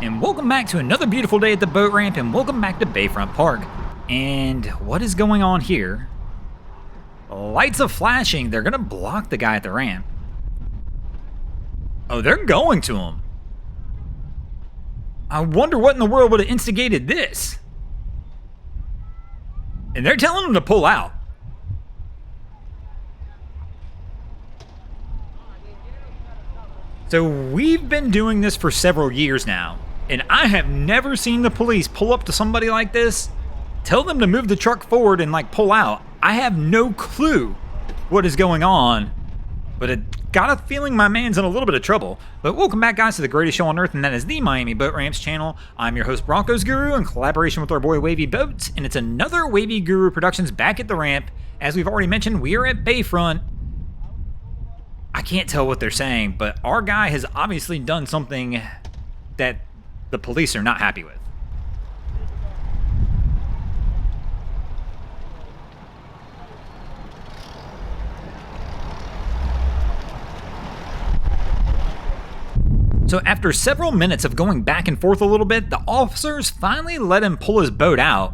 and welcome back to another beautiful day at the boat ramp, and welcome back to Bayfront Park. And what is going on here? Lights are flashing. They're gonna block the guy at the ramp. Oh, they're going to him. I wonder what in the world would have instigated this. And they're telling him to pull out. So we've been doing this for several years now, and I have never seen the police pull up to somebody like this, tell them to move the truck forward and like pull out. I have no clue what is going on, but I got a feeling my man's in a little bit of trouble. But welcome back, guys, to the greatest show on earth, and that is the Miami Boat Ramps channel. I'm your host, Broncos Guru, in collaboration with our boy Wavy Boats, and it's another Wavy Guru Productions back at the ramp. As we've already mentioned, we are at Bayfront. I can't tell what they're saying, but our guy has obviously done something that the police are not happy with. So after several minutes of going back and forth a little bit, the officers finally let him pull his boat out.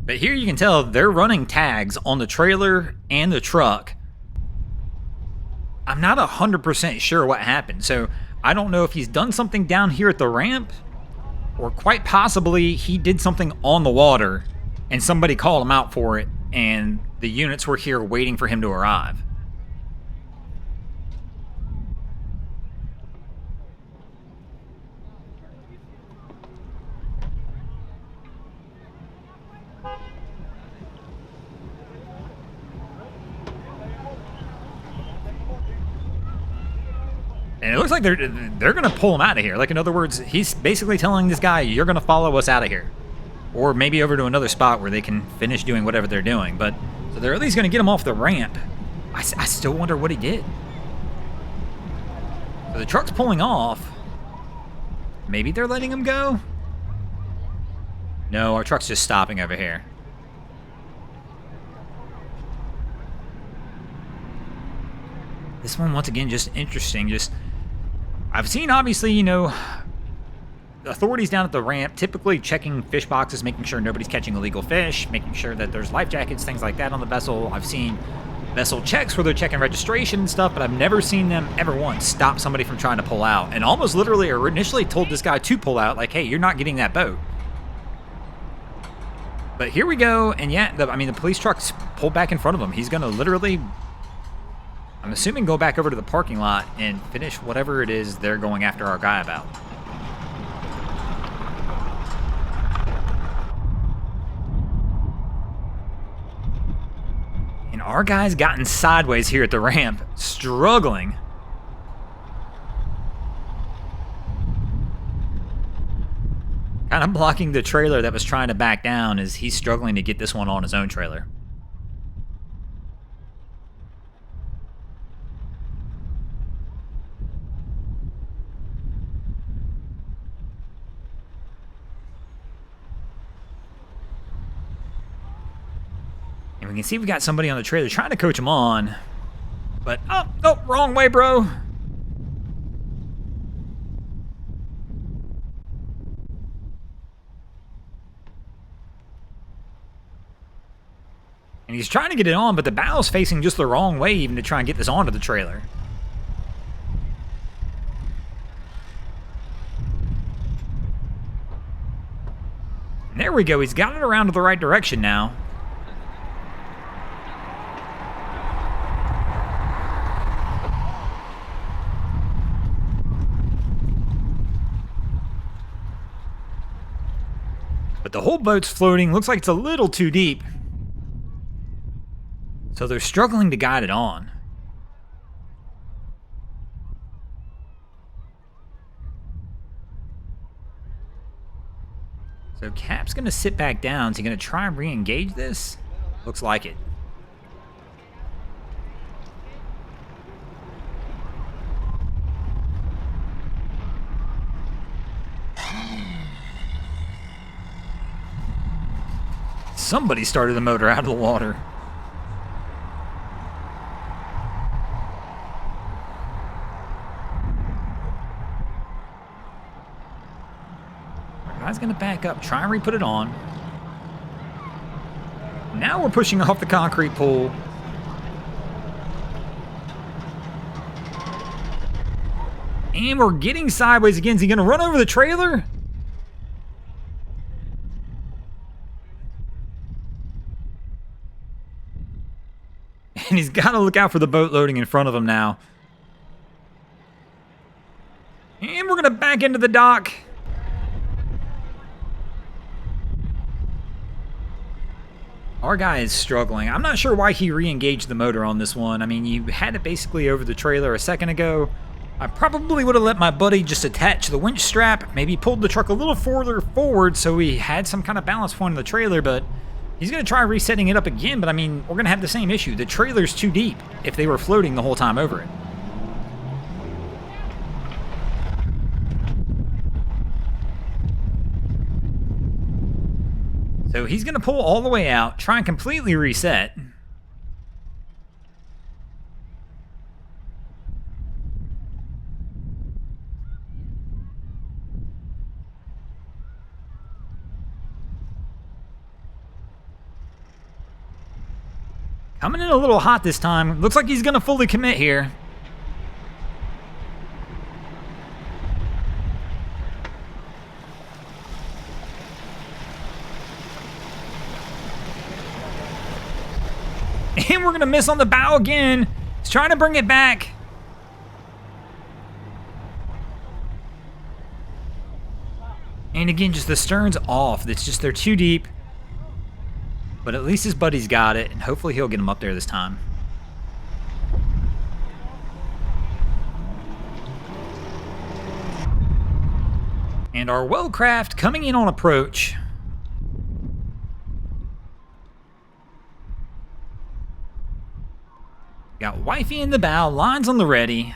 But here you can tell they're running tags on the trailer and the truck. I'm not 100% sure what happened, so I don't know if he's done something down here at the ramp, or quite possibly he did something on the water and somebody called him out for it and the units were here waiting for him to arrive. And it looks like they're going to pull him out of here. Like, in other words, he's basically telling this guy, you're going to follow us out of here. Or maybe over to another spot where they can finish doing whatever they're doing. But, so they're at least going to get him off the ramp. I still wonder what he did. So the truck's pulling off. Maybe they're letting him go? No, our truck's just stopping over here. This one, once again, just interesting. I've seen, obviously, you know, authorities down at the ramp typically checking fish boxes, making sure nobody's catching illegal fish, making sure that there's life jackets, things like that on the vessel. I've seen vessel checks where they're checking registration and stuff, but I've never seen them ever once stop somebody from trying to pull out. And almost literally or initially told this guy to pull out, like, hey, you're not getting that boat. But here we go, and yeah, the police truck's pulled back in front of him. He's going to literally, I'm assuming, go back over to the parking lot and finish whatever it is they're going after our guy about. And our guy's gotten sideways here at the ramp, struggling. Kind of blocking the trailer that was trying to back down as he's struggling to get this one on his own trailer. And we can see we got somebody on the trailer trying to coach him on. But, oh, wrong way, bro. And he's trying to get it on, but the bow's facing just the wrong way even to try and get this onto the trailer. And there we go. He's got it around to the right direction now. But the whole boat's floating. Looks like it's a little too deep. So they're struggling to guide it on. So Cap's going to sit back down. Is he going to try and re-engage this? Looks like it. Somebody started the motor out of the water. Guy's going to back up, try and re-put it on. Now we're pushing off the concrete pool. And we're getting sideways again. Is he going to run over the trailer? And he's got to look out for the boat loading in front of him now. And we're going to back into the dock. Our guy is struggling. I'm not sure why he re-engaged the motor on this one. I mean, you had it basically over the trailer a second ago. I probably would have let my buddy just attach the winch strap, maybe pulled the truck a little further forward so we had some kind of balance point in the trailer, but he's going to try resetting it up again, but I mean, we're going to have the same issue. The trailer's too deep if they were floating the whole time over it. So he's going to pull all the way out, try and completely reset. Coming in a little hot this time. Looks like he's going to fully commit here. And we're going to miss on the bow again. He's trying to bring it back. And again, just the stern's off. It's just they're too deep. But at least his buddy's got it, and hopefully he'll get him up there this time. And our Wellcraft coming in on approach. Got Wifey in the bow, lines on the ready.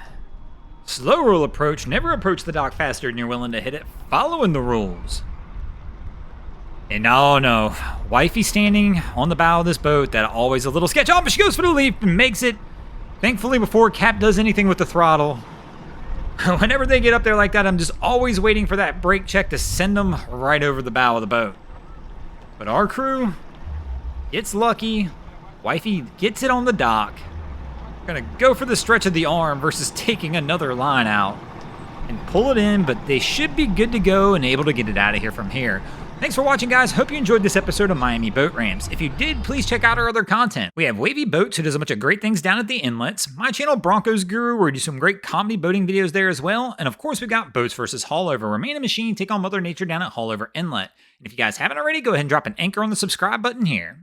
Slow roll approach, never approach the dock faster than you're willing to hit it. Following the rules. And oh no, Wifey standing on the bow of this boat, that always a little sketch. Oh, but she goes for the leap and makes it. Thankfully, before Cap does anything with the throttle. Whenever they get up there like that, I'm just always waiting for that brake check to send them right over the bow of the boat. But our crew gets lucky. Wifey gets it on the dock. Gonna go for the stretch of the arm versus taking another line out and pull it in, but they should be good to go and able to get it out of here from here. Thanks for watching, guys. Hope you enjoyed this episode of Miami Boat Ramps. If you did, please check out our other content. We have Wavy Boats, who does a bunch of great things down at the inlets. My channel, Broncos Guru, where we do some great comedy boating videos there as well. And of course, we've got Boats vs. Haulover, where man and machine take on Mother Nature down at Haulover Inlet. And if you guys haven't already, go ahead and drop an anchor on the subscribe button here.